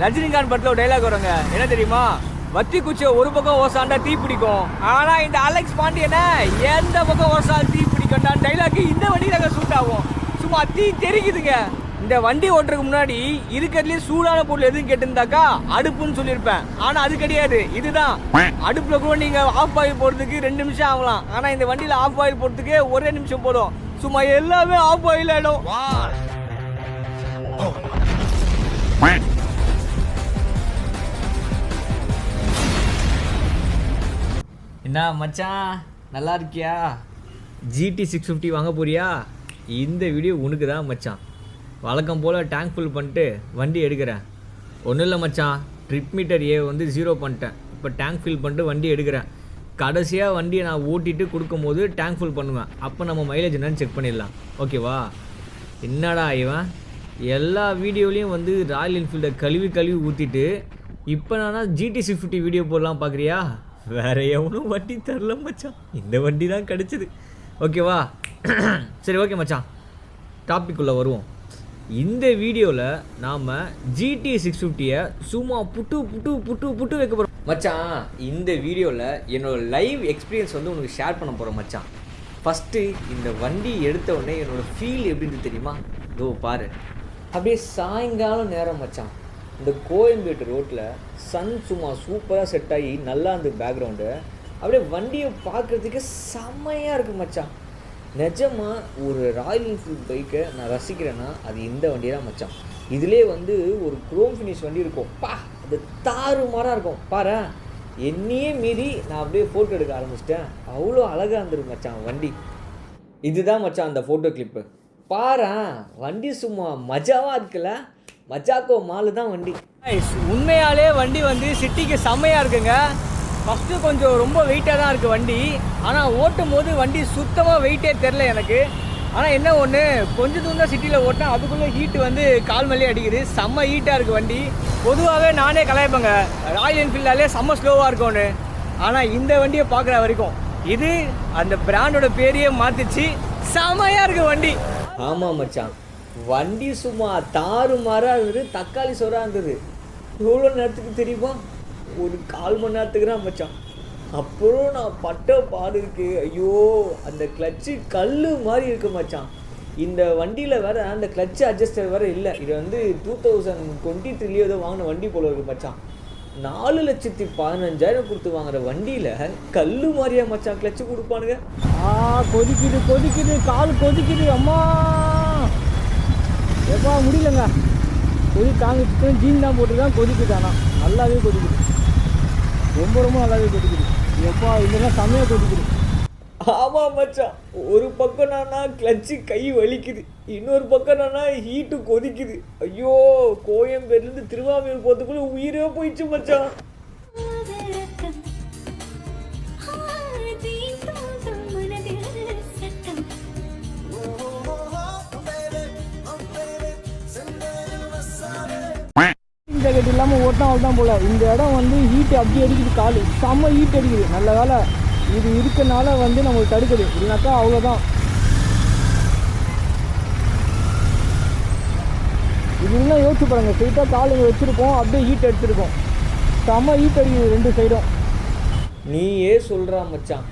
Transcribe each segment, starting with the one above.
ரஜினிகாந்த் படத்துல ஒரு டைலாக் வருங்க, என்ன தெரியுமா? வத்தி குச்சியை ஒரு பக்கம் ஓசாண்டா தீ பிடிக்கும், ஆனா இந்த அலெக்ஸ் பாண்டியனை எந்த பக்கம் ஓசால் தீ பிடிக்கும்டா டைலாக் இந்த வண்டியில சூட் ஆகும். சும்மா தீ தெரிக்குதுங்க. இந்த வண்டி ஓட்டுறதுக்கு முன்னாடி இருக்கிறதுலேயே சூடான பொருள் எதுவும் கேட்டிருந்தாக்கா அடுப்புன்னு சொல்லியிருப்பேன். ஆனா அது கிடையாது, இதுதான். அடுப்புல கூட நீங்க ஆஃப் ஆயில் போடுறதுக்கு 2 நிமிஷம் ஆகலாம், ஆனா இந்த வண்டியில ஆஃப் ஆயில் போடுறதுக்கு ஒரே நிமிஷம் போதும். சும்மா எல்லாமே ஆஃப் ஆயில் ஆயிடும். என்ன மச்சான், நல்லா இருக்கியா? GT 650 வாங்க போறியா? இந்த வீடியோ உனக்கு தான் மச்சான். வழக்கம் போல் டேங்க் ஃபுல் பண்ணிட்டு வண்டி எடுக்கிறேன். ஒன்றும் இல்லை மச்சான், ட்ரிப் மீட்டர் ஏ வந்து 0 பண்ணிட்டேன். இப்போ டேங்க் ஃபில் பண்ணிட்டு வண்டி எடுக்கிறேன். கடைசியாக வண்டியை நான் ஓட்டிட்டு கொடுக்கும்போது டேங்க் ஃபுல் பண்ணுவேன். அப்போ நம்ம மைலேஜ் என்னன்னு செக் பண்ணிடலாம், ஓகேவா? என்னடா இவன் எல்லா வீடியோலையும் வந்து ராயல் என்ஃபீல்டை கழுவி ஊற்றிட்டு இப்போ நானா GT 650 வீடியோ போடலாம் பார்க்குறியா? வேறு எவனும் வண்டி தரல மச்சான், இந்த வண்டி தான் கிடச்சிது, ஓகேவா? சரி ஓகே மச்சான், டாபிக்குள்ளே வருவோம். இந்த வீடியோவில் நாம் GT 650-யை சும்மா புட்டு வைக்க போகிறோம் மச்சான். இந்த வீடியோவில் என்னோடய லைவ் எக்ஸ்பீரியன்ஸ் வந்து உனக்கு ஷேர் பண்ண போகிறோம் மச்சான். ஃபஸ்ட்டு இந்த வண்டி எடுத்த உடனே என்னோடய ஃபீல் எப்படின்னு தெரியுமா? இதோ பாரு, அப்படியே சாயங்காலம் நேரம் மச்சான், இந்த கோயம்பேட்டு ரோட்டில் சன் சும்மா சூப்பராக செட் ஆகி நல்லா இருந்த பேக்ரவுண்டு, அப்படியே வண்டியை பார்க்குறதுக்கு செம்மையாக இருக்குது மச்சான். நிஜமாக ஒரு ராயல் என்ஃபீல்டு பைக்கை நான் ரசிக்கிறேன்னா அது இந்த வண்டி தான் மச்சான். இதிலே வந்து ஒரு குரோம் ஃபினிஷ் வண்டி இருக்கும், அது தாறுமாறாக இருக்கும் பாரு. என்னையே மீறி நான் அப்படியே ஃபோட்டோ எடுக்க ஆரம்பிச்சிட்டேன், அவ்வளோ அழகாக இருந்துருக்கு மச்சான் வண்டி. இதுதான் மச்சான் அந்த ஃபோட்டோ கிளிப்பு பாரு. வண்டி சும்மா மஜாவாக இருக்குல்ல, மஜாக்கோ மாலு தான் வண்டி. உண்மையாலே வண்டி வந்து சிட்டிக்கு செம்மையாக இருக்குங்க. ஃபஸ்ட்டு கொஞ்சம் ரொம்ப வெயிட்டாக தான் இருக்குது வண்டி, ஆனால் ஓட்டும் போது வண்டி சுத்தமாக வெயிட்டே தெரில எனக்கு. ஆனால் என்ன ஒன்று, கொஞ்சம் தூரம் தான் சிட்டியில் ஓட்டினா அதுக்குள்ளே ஹீட்டு வந்து கால் மேலே அடிக்குது, செம்ம ஹீட்டாக இருக்குது வண்டி. பொதுவாகவே நானே கலாய்ப்பேங்க ராயல் என்ஃபீல்டாலே செம்ம ஸ்லோவாக இருக்கும்னு. ஆனால் இந்த வண்டியை பார்க்குற வரைக்கும் இது அந்த பிராண்டோட பேரையே மாற்றிச்சு, செம்மையாக இருக்குது வண்டி. ஆமாம் மச்சான், வண்டி சும்மா தாறுமாறாக இருந்தது, தக்காளி சோறாக இருந்தது. எவ்வளோ நேரத்துக்கு தெரியுமா? ஒரு 1/4 மணி நேரத்துக்கு தான் மச்சான். அப்புறம் நான் பட்ட பாடு இருக்கு, ஐயோ அந்த கிளச்சு கல் மாதிரி இருக்கு மச்சான். இந்த வண்டியில் வேறு அந்த கிளச்சு அட்ஜஸ்டர் வேறு இல்லை. இது வந்து 2023 ஏதோ வாங்கின வண்டி போல இருக்கு மச்சான். 4,15,000 கொடுத்து வாங்குற வண்டியில் கல் மாதிரியா மச்சான் கிளச்சு கொடுப்பானுங்க. கொதிக்குது கால் கொதிக்குது, அம்மா எப்பா முடியலங்க. தாங்கிட்டு ஜீன் தான் போட்டுருக்கான், கொதிக்குது. ஆனால் நல்லாவே கொதிக்குது, ரொம்ப நல்லாவே கொதிக்குது. எப்பா இதெல்லாம் செம்மையாக கொதிக்குது. ஆமாம் மச்சான், ஒரு பக்கம் நானா கிளச்சு கை வலிக்குது, இன்னொரு பக்கம் நானா ஹீட்டு கொதிக்குது. ஐயோ, கோயம்பேடுலேருந்து திருவாரூர் போகிறதுக்குள்ள உயிரே போயிடுச்சு மச்சான். ஜாக்கெட் இல்லாமல் ஓட்டினா தான் போல். இந்த இடம் வந்து ஹீட்டு அப்படி அடிக்குது, காலு செம்ம ஹீட் அடிக்குது. நல்ல வேலை இது இருக்கனால வந்து நம்மளுக்கு தடுக்குது, இல்லைனாக்கா அவ்வளோதான். இதெல்லாம் யோசிச்சு பாருங்க, ஸ்ட்ரெயிட்டாக காலுங்க வச்சுருப்போம், அப்படியே ஹீட் அடிச்சிருக்கோம், செம்ம ஹீட் அடிக்குது 2 சைடும். நீயே சொல்கிறா மச்சான்,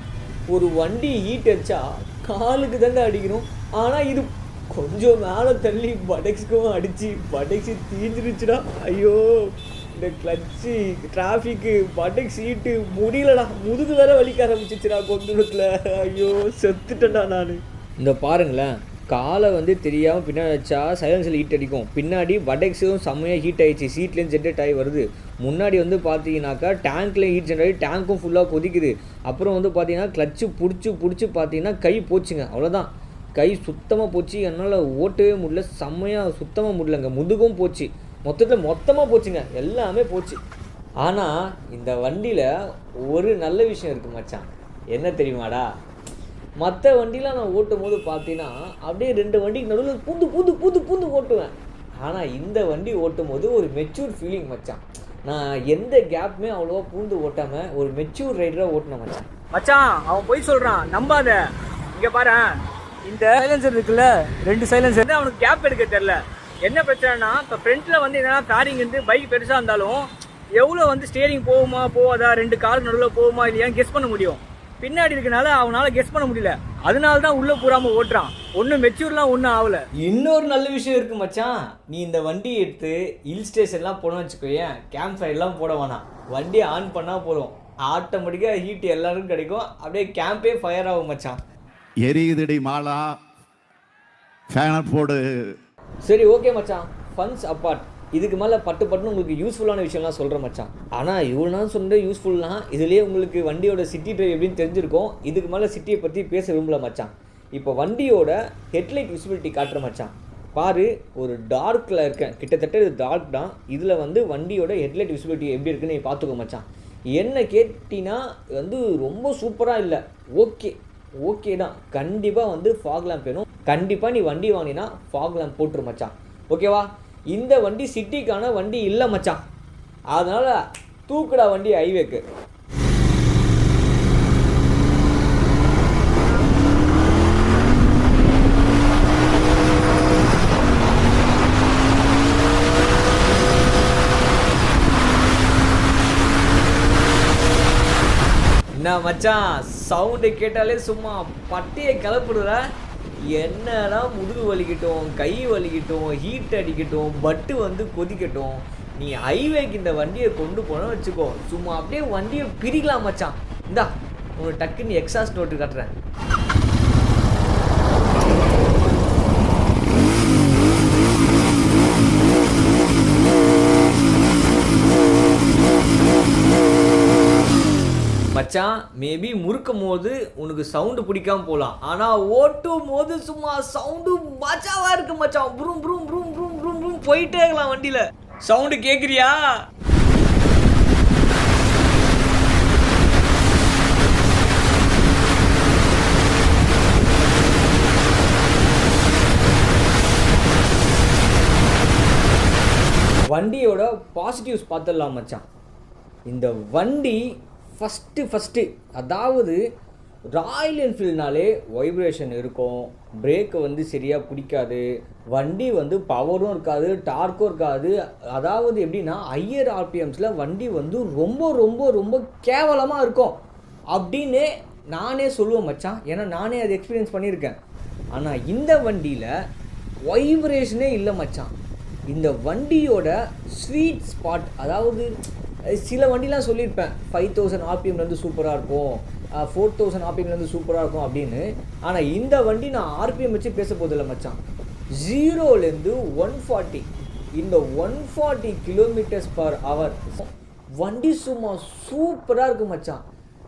ஒரு வண்டி ஹீட் அடித்தா காலுக்கு தாண்டா அடிக்கணும், ஆனால் இது கொஞ்சம் மேலே தள்ளி படெக்ஸுக்கும் அடித்து படெக்ஸு தீஞ்சிருச்சுடா. ஐயோ, இந்த கிளச்சு டிராஃபிக்கு படெக்ஸ் ஹீட்டு முடியலடா, முதுகு வேற வலிக்க ஆரம்பிச்சிச்சுடா கொஞ்ச தூரத்தில். ஐயோ செத்துட்டேன்டா நான். இந்த பாருங்களேன், காலை வந்து தெரியாமல் பின்னாடி வச்சா சைலன்ஸில் ஹீட் அடிக்கும், பின்னாடி படெக்ஸும் செம்மையாக ஹீட் ஆகிடுச்சு, சீட்லேயும் ஜென்ரேட் ஆகி வருது. முன்னாடி வந்து பார்த்தீங்கன்னாக்கா டேங்க்லேயும் ஹீட் ஜென்ரேட் ஆகி டேங்க்கும் ஃபுல்லாக கொதிக்குது. அப்புறம் வந்து பார்த்தீங்கன்னா கிளச்சு பிடிச்சி பார்த்தீங்கன்னா கை போச்சுங்க, அவ்வளோதான். கை சுத்தமாக போச்சு, என்னால் ஓட்டவே முடியல, செம்மையாக சுத்தமாக முடியலங்க. முதுகும் போச்சு, மொத்தமாக போச்சுங்க, எல்லாமே போச்சு. ஆனால் இந்த வண்டியில் ஒரு நல்ல விஷயம் இருக்குது மச்சான், என்ன தெரியுமாடா? மற்ற வண்டிலாம் நான் ஓட்டும் போது பார்த்தீங்கன்னா அப்படியே 2 வண்டிக்கு நடுவில் பூந்து ஓட்டுவேன். ஆனால் இந்த வண்டி ஓட்டும் போது ஒரு மெச்சூர் ஃபீலிங் மச்சான். நான் எந்த கேப்புமே அவ்வளோவா பூந்து ஓட்டாமல் ஒரு மெச்சூர் ரைடராக ஓட்டினேன் மச்சான். அவன் போய் சொல்கிறான், நம்பாத. இங்கே பாரு, இந்த சைலன்சர் இருக்குல்ல, 2 சைலன்சர், அவனுக்கு கேப் எடுக்க தெரில. என்ன பிரச்சனைனா இப்போ ஃப்ரண்ட்டில் வந்து என்னன்னா ஃபேரிங் வந்து பைக் பெருசாக இருந்தாலும் எவ்வளோ வந்து ஸ்டியரிங் போகுமா போகாதா 2 கார் நடுவில் போகுமா இல்லையான்னு கெஸ் பண்ண முடியும். பின்னாடி இருக்கனால அவனால் கெஸ் பண்ண முடியல, அதனால தான் உள்ளே பூராமல் ஓட்டுறான். ஒன்றும் மெச்சூர்லாம் ஒன்றும் ஆகலை. இன்னொரு நல்ல விஷயம் இருக்குது மச்சான், நீ இந்த வண்டி எடுத்து ஹில் ஸ்டேஷன்லாம் போனோம்னு வச்சுக்கோயேன், கேம்ப் ஃபயர்லாம் போட வேணாம், வண்டியை ஆன் பண்ணால் போதும், ஆட்டோமேட்டிக்காக ஹீட் எல்லாருக்கும் கிடைக்கும், அப்படியே கேம்பே ஃபயர் ஆகும் மச்சான். எரியுதடி மாலா ஃபேனை போடு. சரி ஓகே மச்சான், ஃபன்ஸ் அப்பார்ட், இதுக்கு மேலே பட்டுன்னு உங்களுக்கு யூஸ்ஃபுல்லான விஷயம்லாம் சொல்கிறேன் மச்சான். ஆனால் இவ்வளோ நாள் சொன்ன யூஸ்ஃபுல்லாம் இதுலேயே உங்களுக்கு வண்டியோட சிட்டி ட்ரைவ் எப்படின்னு தெரிஞ்சிருக்கும். இதுக்கு மேலே சிட்டியை பற்றி பேச விரும்பல மச்சான். இப்போ வண்டியோட ஹெட்லைட் விசிபிலிட்டி காட்டுற மச்சான், பாரு ஒரு டார்க்கில் இருக்கேன், கிட்டத்தட்ட இது டார்க் தான். இதில் வந்து வண்டியோட ஹெட்லைட் விசிபிலிட்டி எப்படி இருக்குன்னு நீ பார்த்துக்கோ மச்சான். என்ன கேட்டினா வந்து ரொம்ப சூப்பராக இல்லை, ஓகே தான். கண்டிப்பாக வந்து ஃபாக் லேம்ப் வேணும், கண்டிப்பாக நீ வண்டி வாங்கினா ஃபாக் லேம்ப் போட்டுரு மச்சான், ஓகேவா? இந்த வண்டி சிட்டிக்கான வண்டி இல்லை மச்சான், அதனால் தூக்குடா வண்டி ஹைவேக்கு. என்ன மச்சான், சவுண்டு கேட்டாலே சும்மா பட்டையை கிளப்பிடுற. என்னன்னா முதுகு வலிக்கட்டும், கை வலிக்கட்டும், ஹீட் அடிக்கட்டும், பட்டு வந்து கொதிக்கட்டும், நீ ஹைவேக்கு இந்த வண்டியை கொண்டு போன வச்சுக்கோ, சும்மா அப்படியே வண்டியை பிரிக்கலாம் மச்சான். இந்தா உனக்கு டக்குன்னு எக்ஸாஸ்ட் நோட்டு காட்டுறேன். மச்சான், மேபி முறுக்கும் போது உனக்கு சவுண்டு பிடிக்காம போகலாம், ஆனால் ஓட்டும் போது சும்மா சவுண்டு மச்சாவா இருக்கு மச்சான். Broom broom broom broom broom broom போயிட்டே இருக்கலாம் வண்டியில். சவுண்டு கேட்குறியா? வண்டியோட பாசிட்டிவ்ஸ் பார்த்துடலாம் மச்சான். இந்த வண்டி ஃபஸ்ட்டு அதாவது ராயல் என்ஃபீல்ட்னாலே வைப்ரேஷன் இருக்கும், பிரேக்கை வந்து சரியாக பிடிக்காது, வண்டி வந்து பவரும் இருக்காது, டார்க்கும் இருக்காது. அதாவது எப்படின்னா ஹையர் ஆர்பிஎம்ஸில் வண்டி வந்து ரொம்ப ரொம்ப ரொம்ப கேவலமாக இருக்கும் அப்படின்னு நானே சொல்லுவேன் மச்சான், ஏன்னா நானே அதை எக்ஸ்பீரியன்ஸ் பண்ணியிருக்கேன். ஆனால் இந்த வண்டியில் வைப்ரேஷனே இல்லை மச்சான். இந்த வண்டியோட ஸ்வீட் ஸ்பாட், அதாவது சில வண்டிலாம் சொல்லியிருப்பேன் 5000 ஆர்பிஎம்லேருந்து சூப்பராக இருக்கும், 4000 ஆர்பிஎம்லேருந்து சூப்பராக இருக்கும் அப்படின்னு. ஆனால் இந்த வண்டி நான் ஆர்பிஎம் வச்சு பேச போதில்லை மச்சான். 0லேருந்து 140, இந்த 140 km/h வண்டி சும்மா சூப்பராக இருக்கும் மச்சான்.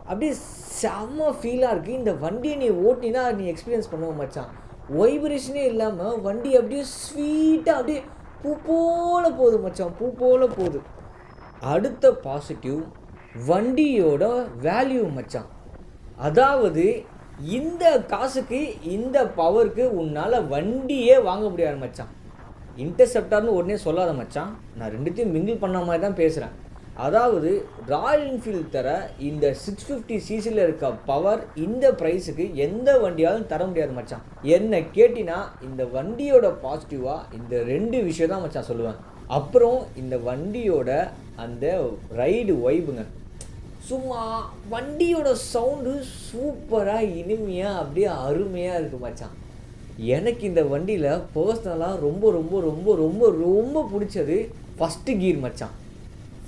அப்படியே செம்ம ஃபீலாக இருக்குது. இந்த வண்டியை நீ ஓட்டினா நீ எக்ஸ்பீரியன்ஸ் பண்ணுவோம் மச்சான். வைப்ரேஷனே இல்லாமல் வண்டி அப்படியே ஸ்வீட்டாக அப்படியே பூ போல் போகுது மச்சான், பூ போல் போகுது. அடுத்த பாசிட்டிவ் வண்டியோட வேல்யூ மச்சான். அதாவது இந்த காசுக்கு இந்த பவருக்கு உன்னால் வண்டியே வாங்க முடியாது மச்சான். இன்டர்செப்டார்னு உடனே சொல்லாத மச்சான், நான் ரெண்டுத்தையும் மிங்கிள் பண்ண மாதிரி தான் பேசுகிறேன். அதாவது ராயல் என்ஃபீல்டு தர இந்த 650cc இருக்க பவர் இந்த ப்ரைஸுக்கு எந்த வண்டியாலும் தர முடியாது மச்சான். என்ன கேட்டினா இந்த வண்டியோட பாசிட்டிவாக இந்த 2 விஷயம் தான் மச்சான் சொல்லுவேன். அப்புறம் இந்த வண்டியோட அந்த ரைடு வைபுங்க, சும்மா வண்டியோட சவுண்டு சூப்பராக இனிமையாக அப்படியே அருமையாக இருக்குது மச்சான். எனக்கு இந்த வண்டியில் பர்சனலாக ரொம்ப ரொம்ப ரொம்ப ரொம்ப ரொம்ப பிடிச்சது ஃபஸ்ட்டு கீர் மச்சான்.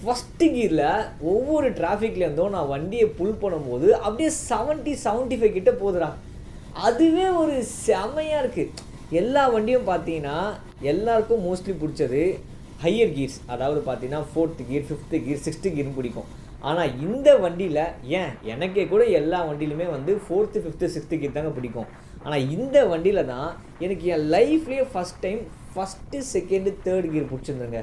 ஃபஸ்ட்டு கீரில் ஒவ்வொரு டிராஃபிக்லேருந்தும் நான் வண்டியை புல் பண்ணும்போது அப்படியே 70-75 கிட்ட போகுதுடா. அதுவே ஒரு செமையாக இருக்குது. எல்லா வண்டியும் பார்த்தீங்கன்னா எல்லாருக்கும் மோஸ்ட்லி பிடிச்சது ஹையர் கீர்ஸ், அதாவது பார்த்தீங்கன்னா 4th கீர், 5th கீர், 6th கீர்னு பிடிக்கும். ஆனால் இந்த வண்டியில் ஏன் எனக்கே கூட எல்லா வண்டியிலுமே வந்து 4th, 5th, 6th கீர் தாங்க பிடிக்கும். ஆனால் இந்த வண்டியில் தான் எனக்கு என் லைஃப்லேயே first time 1st, 2nd, 3rd gear பிடிச்சிருந்தேங்க.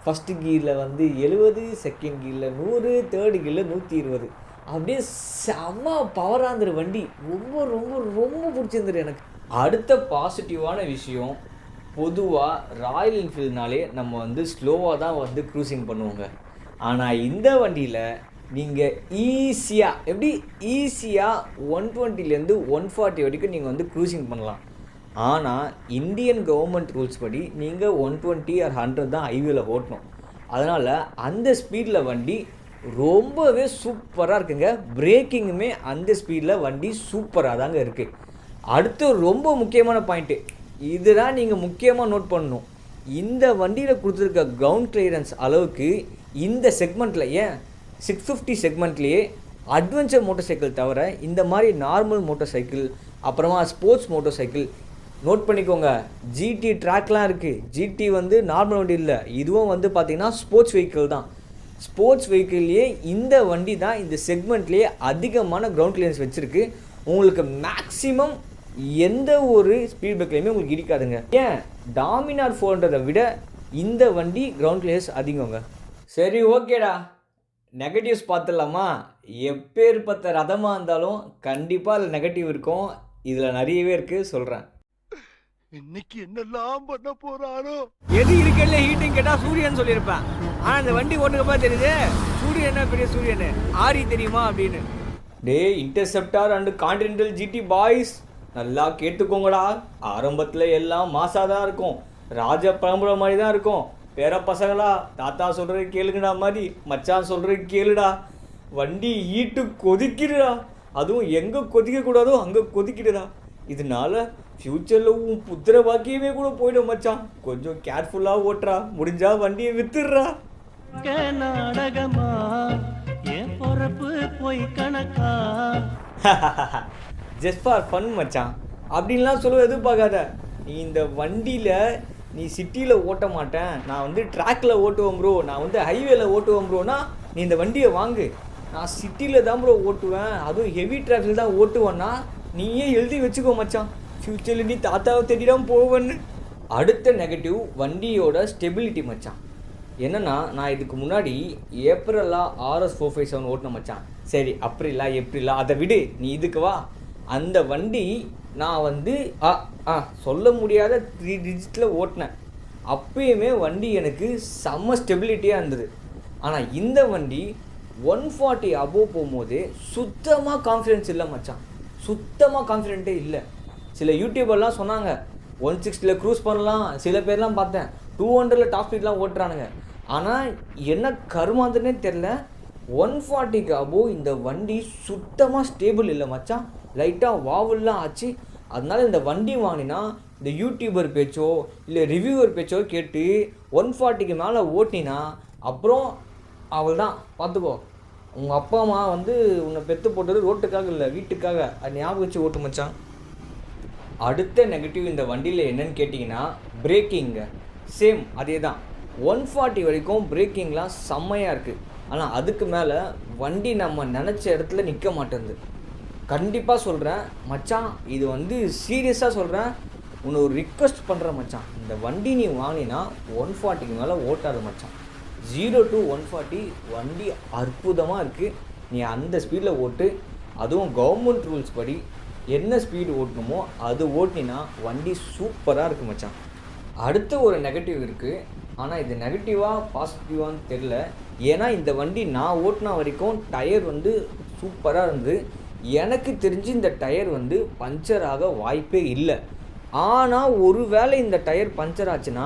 ஃபஸ்ட்டு கீரில் வந்து 70, 2nd கீரில் 100, 3rd கீரில் 120. அப்படியே செம்ம பவராக இருந்துரு வண்டி, ரொம்ப ரொம்ப ரொம்ப பிடிச்சிருந்துரு எனக்கு. அடுத்த பாசிட்டிவான விஷயம், பொதுவாக ராயல் என்ஃபீல்டுனாலே நம்ம வந்து ஸ்லோவாக தான் வந்து க்ரூசிங் பண்ணுவோங்க. ஆனால் இந்த வண்டியில் நீங்கள் ஈஸியாக 120லேருந்து 140 வரைக்கும் நீங்கள் வந்து க்ரூசிங் பண்ணலாம். ஆனால் இந்தியன் கவர்மெண்ட் ரூல்ஸ் படி நீங்கள் 120 or 100 தான் ஹைவேல ஓட்டணும். அதனால் அந்த ஸ்பீடில் வண்டி ரொம்பவே சூப்பராக இருக்குங்க. பிரேக்கிங்குமே அந்த ஸ்பீடில் வண்டி சூப்பராக தாங்க இருக்குது. அடுத்து ரொம்ப முக்கியமான பாயிண்ட்டு, இதுதான் நீங்கள் முக்கியமாக நோட் பண்ணணும். இந்த வண்டியில் கொடுத்துருக்க கிரவுண்ட் கிளியரன்ஸ் அளவுக்கு இந்த செக்மெண்ட்டில், ஏன் 650 செக்மெண்ட்லேயே அட்வென்ச்சர் மோட்டார் சைக்கிள் தவிர இந்த மாதிரி நார்மல் மோட்டார் சைக்கிள், அப்புறமா ஸ்போர்ட்ஸ் மோட்டார் சைக்கிள் நோட் பண்ணிக்கோங்க. ஜிடி ட்ராக்லாம் இருக்குது. ஜிடி வந்து நார்மல் வண்டி இல்லை, இதுவும் வந்து பார்த்திங்கன்னா ஸ்போர்ட்ஸ் வெஹிக்கிள் தான். ஸ்போர்ட்ஸ் வெஹிக்கிள்லேயே இந்த வண்டி தான் இந்த செக்மெண்ட்லேயே அதிகமான கிரவுண்ட் கிளியரன்ஸ் வச்சுருக்கு. உங்களுக்கு மேக்ஸிமம் எந்த ஒரு ஸ்பீட் பிரேக்லையுமே உங்களுக்கு இடிக்காதுங்க. ஏன் டாமினார் 400 விட இந்த வண்டி கிரவுண்ட் கிளியரன்ஸ் அதிகங்க. சரி, ஓகேடா, நெகட்டிவ்ஸ் பார்த்துடலாமா? எப்பேற்பட்ட ரதமாக இருந்தாலும் கண்டிப்பாக அதில் நெகட்டிவ் இருக்கும். இதில் நிறையவே இருக்குது, சொல்கிறேன். இன்னைக்கு என்னெல்லாம் பண்ண போறாரோ. எது இருக்கல ஹீட்டிங் கேட்டால் சூரியன் சொல்லியிருப்பேன். ஆனால் இந்த வண்டி ஓட்டுக்கப்பா தெரியுது சூரியன் என்ன பெரிய சூரியன் ஆரி தெரியுமா அப்படின்னு. டே Interceptor and Continental GT boys, நல்லா கேட்டுக்கோங்கடா. ஆரம்பத்தில் எல்லாம் மாசாக தான் இருக்கும், ராஜ பரம்பரை மாதிரி தான் இருக்கும். பேர பசங்களா, தாத்தா சொல்கிறது கேளுங்கடா மாதிரி, மச்சான் சொல்கிறது கேளுடா. வண்டி ஈட்டு கொதிக்கிடுடா, அதுவும் எங்கே கொதிக்கக்கூடாதோ அங்கே கொதிக்கிடுடா. இதனால ஃப்யூச்சரில் உன் புத்திர பாக்கியமே கூட போயிடும் மச்சான். கொஞ்சம் கேர்ஃபுல்லாக ஓட்டுறா, முடிஞ்சா வண்டியை வித்துடுறா. நாடகமா என் பொறப்பு போய் கணக்கா. ஜஸ்ட் ஃபார் ஃபன் மச்சான், அப்படின்லாம் சொல்ல எதிர்பார்க்காத. நீ இந்த வண்டியில் நீ சிட்டியில் ஓட்ட மாட்டேன், நான் வந்து ட்ராக்கில் ஓட்டுவேன் ப்ரோ, நான் வந்து ஹைவேல ஓட்டுவேன் ப்ரோனா நீ இந்த வண்டியை வாங்கு. நான் சிட்டியில் தான் ப்ரோ ஓட்டுவேன், அதுவும் ஹெவி டிராஃபிக் தான் ஓட்டுவேன்னா நீயே எழுதி வச்சுக்கோ மச்சான், ஃப்யூச்சரில் நீ தாத்தாவை தேடிடாமல் போவேன்னு. அடுத்த நெகட்டிவ் வண்டியோட ஸ்டெபிலிட்டி மச்சான். என்னென்னா, நான் இதுக்கு முன்னாடி ஏப்ரலா RS 457 ஓட்டின மச்சான். சரி, அப்படிலா எப்படிலா அதை விடு, நீ இதுக்கு வா. அந்த வண்டி நான் வந்து சொல்ல முடியாத 3 டிஜிட்டில் ஓட்டினேன். அப்பயுமே வண்டி எனக்கு செம்ம ஸ்டெபிலிட்டியாக இருந்தது. ஆனால் இந்த வண்டி 140 அபோவ் போகும்போது சுத்தமாக கான்ஃபிடென்ஸ் இல்லை மச்சான், சுத்தமாக கான்ஃபிடென்ட்டே இல்லை. சில யூடியூபர்லாம் சொன்னாங்க 160 க்ரூஸ் பண்ணலாம், சில பேர்லாம் பார்த்தேன் 200 டாப் ஸ்பீட்லாம் ஓட்டுறானுங்க. ஆனால் என்ன கருமாந்துன்னே தெரில, 140 அபோவ் இந்த வண்டி சுத்தமாக ஸ்டேபிள் இல்லை மச்சான். லைட்டாக வாவெல்லாம் ஆச்சு. அதனால இந்த வண்டி வாங்கினா இந்த யூடியூபர் பேச்சோ இல்லை ரிவ்யூவர் பேச்சோ கேட்டு 140 மேலே ஓட்டினா அப்புறம் அவள் தான் பார்த்துக்கோ. உங்கள் அப்பா அம்மா வந்து உன்னை பெற்று போட்டது ரோட்டுக்காக இல்லை, வீட்டுக்காக. அது ஞாபகம் வச்சு ஓட்டு மச்சான். அடுத்த நெகட்டிவ் இந்த வண்டியில் என்னன்னு கேட்டிங்கன்னா பிரேக்கிங்க. சேம் அதே தான், 140 வரைக்கும் பிரேக்கிங்லாம் செம்மையாக இருக்குது. ஆனால் அதுக்கு மேலே வண்டி நம்ம நினச்ச இடத்துல நிற்க மாட்டேங்குது. கண்டிப்பாக சொல்கிறேன் மச்சான், இது வந்து சீரியஸாக சொல்கிறேன், உன்னை ஒரு ரிக்வெஸ்ட் பண்ணுறேன் மச்சான், இந்த வண்டி நீ வாங்கினா 140 மேலே ஓட்டாது மச்சான். 0 to 140 வண்டி அற்புதமாக இருக்குது. நீ அந்த ஸ்பீடில் ஓட்டு, அதுவும் கவர்மெண்ட் ரூல்ஸ் படி என்ன ஸ்பீடு ஓட்டணுமோ அது ஓட்டினா வண்டி சூப்பராக இருக்குது மச்சான். அடுத்த ஒரு நெகட்டிவ் இருக்குது, ஆனால் இது நெகட்டிவாக பாசிட்டிவான்னு தெரில. ஏன்னா இந்த வண்டி நான் ஓட்டின வரைக்கும் டயர் வந்து சூப்பராக இருந்து, எனக்கு தெரிஞ்சு இந்த டயர் வந்து பஞ்சர் ஆக வாய்ப்பே இல்லை. ஆனால் ஒரு வேளை இந்த டயர் பஞ்சர் ஆச்சுன்னா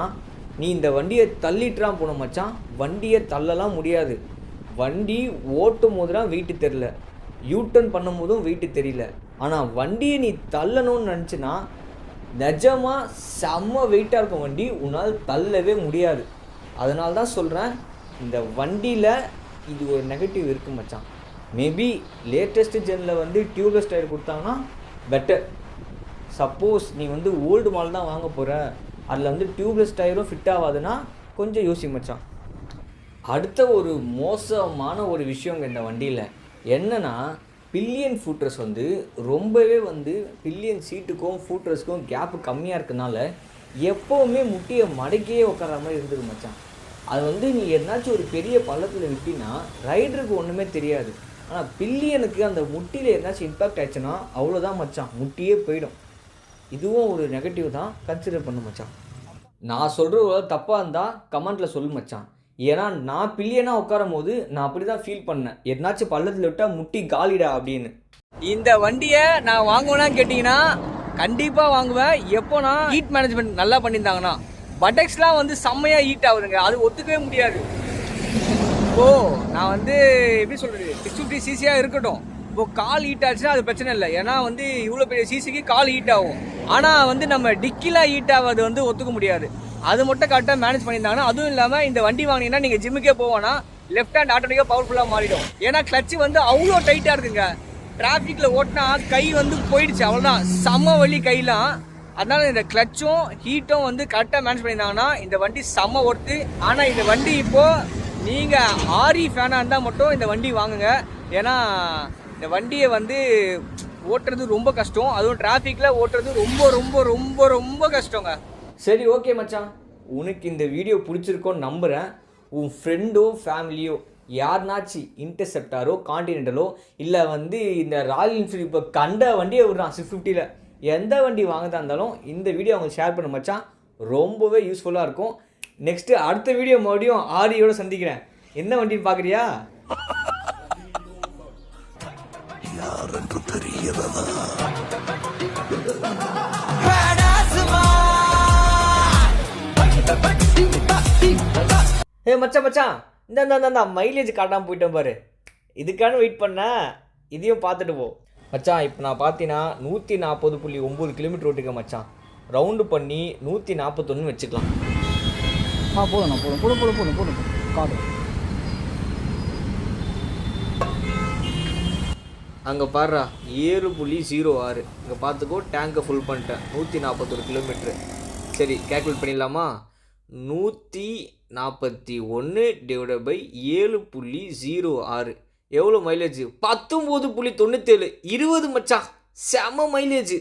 நீ இந்த வண்டியை தள்ளிட்டுறான் போன மச்சான், வண்டியை தள்ளலாம் முடியாது. வண்டி ஓட்டும் போது தான் வெயிட்டு தெரில, யூட்டர்ன் பண்ணும் போதும் வெயிட்டு தெரியல. ஆனால் வண்டியை நீ தள்ளணும்னு நினச்சின்னா நிஜமாக செம்ம வெயிட்டாக இருக்கும் வண்டி, உன்னால் தள்ளவே முடியாது. அதனால தான் சொல்கிறேன், இந்த வண்டியில் இது ஒரு நெகட்டிவ் இருக்குது மச்சான். மேபி லேட்டஸ்ட்டு ஜெனில் வந்து டியூப்லெஸ் டயர் கொடுத்தாங்கன்னா பெட்டர். சப்போஸ் நீ வந்து ஓல்டு மாடல் தான் வாங்க போகிற, அதில் வந்து டியூப்லெஸ் டயரும் ஃபிட் ஆகாதுன்னா கொஞ்சம் யோசி மச்சான். அடுத்த ஒரு மோசமான ஒரு விஷயங்க இந்த வண்டியில் என்னென்னா, பில்லியன் ஃபூட்ரஸ் வந்து ரொம்பவே வந்து பில்லியன் சீட்டுக்கும் ஃபூட்ரஸ்க்கும் கேப்பு கம்மியாக இருக்கனால எப்போவுமே முட்டியை மடக்கியே உட்கார மாதிரி இருந்தது மச்சான். அது வந்து நீ எதனாச்சும் ஒரு பெரிய பள்ளத்தில் விட்டினா ரைடருக்கு ஒன்றுமே தெரியாது. ஆனால் பில்லியனுக்கு அந்த முட்டியில் எதனாச்சும் இம்பேக்ட் ஆயிடுச்சுன்னா அவ்வளோதான் மச்சான், முட்டியே போயிடும். இதுவும் ஒரு நெகட்டிவ் தான், கன்சிடர் பண்ணு மச்சான். நான் சொல்கிற தப்பாக இருந்தால் கமெண்ட்டில் சொல்லு மச்சான். ஏன்னா நான் பில்லியனாக உட்காரும் போது நான் அப்படி தான் ஃபீல் பண்ணேன், எதனாச்சும் பள்ளத்தில் விட்டால் முட்டி காலிடா அப்படின்னு. இந்த வண்டியை நான் வாங்குவேனான்னு கேட்டிங்கன்னா கண்டிப்பாக வாங்குவேன். எப்போனா ஹீட் மேனேஜ்மெண்ட் நல்லா பண்ணியிருந்தாங்கன்னா. பட்டெக்ஸ்லாம் வந்து செம்மையாக ஹீட் ஆகுதுங்க, அது ஒத்துக்கவே முடியாது. நான் வந்து எப்படி சொல்கிறது, 650 சிசியாக இருக்கட்டும், இப்போது கால் ஹீட் ஆச்சுன்னா அது பிரச்சனை இல்லை. ஏன்னா வந்து இவ்வளோ பெரிய சிசிக்கு கால் ஹீட் ஆகும். ஆனால் வந்து நம்ம டிக்கிலாம் ஹீட் ஆகாது வந்து ஒத்துக்க முடியாது. அது மட்டும் கரெக்டாக மேனேஜ் பண்ணியிருந்தாங்கன்னா. அதுவும் இல்லாமல் இந்த வண்டி வாங்கினீங்கன்னா நீங்கள் ஜிம்முக்கே போவோன்னா லெஃப்ட் ஹேண்ட் ஆட்டோமேட்டிக்காக பவர்ஃபுல்லாக மாறிடும். ஏன்னா கிளச்சு வந்து அவ்வளோ டைட்டாக இருக்குங்க. டிராஃபிக்கில் ஓட்டினா கை வந்து போயிடுச்சு, அவ்வளோதான், செம்ம வலி கையெல்லாம். அதனால இந்த கிளச்சும் ஹீட்டும் வந்து கரெக்டாக மேனேஜ் பண்ணியிருந்தாங்கன்னா இந்த வண்டி செம்ம ஒர்த்து. ஆனால் இந்த வண்டி இப்போது நீங்கள் ஆரி ஃபேனாக இருந்தால் மட்டும் இந்த வண்டி வாங்குங்க. ஏன்னா இந்த வண்டியை வந்து ஓட்டுறது ரொம்ப கஷ்டம். அதுவும் டிராஃபிக்கில் ஓட்டுறது ரொம்ப ரொம்ப ரொம்ப ரொம்ப கஷ்டங்க. சரி, ஓகே மச்சான், உனக்கு இந்த வீடியோ பிடிச்சிருக்கோன்னு நம்புகிறேன். உன் ஃப்ரெண்டோ ஃபேமிலியோ யாருனாச்சு இன்டர்செப்டாரோ கான்டினென்டலோ இல்லை வந்து இந்த ராயல் என்ஃபீல்டு இப்போ கண்ட வண்டியை விடுறான் 650ல், எந்த வண்டி வாங்கதா இருந்தாலும் இந்த வீடியோ அவங்க ஷேர் பண்ண மச்சான், ரொம்பவே யூஸ்ஃபுல்லாக இருக்கும். நெக்ஸ்ட்டு அடுத்த வீடியோ மறுபடியும் ஆரியோட சந்திக்கிறேன். என்ன வண்டின்னு பார்க்குறியா? மச்சான் இந்த மைலேஜ் காட்டாமல் போயிட்டேன் பாரு, இதுக்கான வெயிட் பண்ண, இதையும் பார்த்துட்டு போ மச்சான். இப்போ நான் பார்த்தீங்கன்னா 140.9 கிலோமீட்டர் ஓட்டுக்கேன் மச்சான். ரவுண்டு பண்ணி 141 வச்சுக்கலாம். போதும் காடு. அங்கே பாடுறா 7.06. இங்கே பார்த்துக்கோ, டேங்கை ஃபுல் பண்ணிட்டேன். 141 கிலோமீட்ரு. சரி, கேல்குலேட் பண்ணிடலாமா? 141 / 7.06 எவ்வளோ மைலேஜ்? 19.97. 20 மச்சான், செம மைலேஜ்.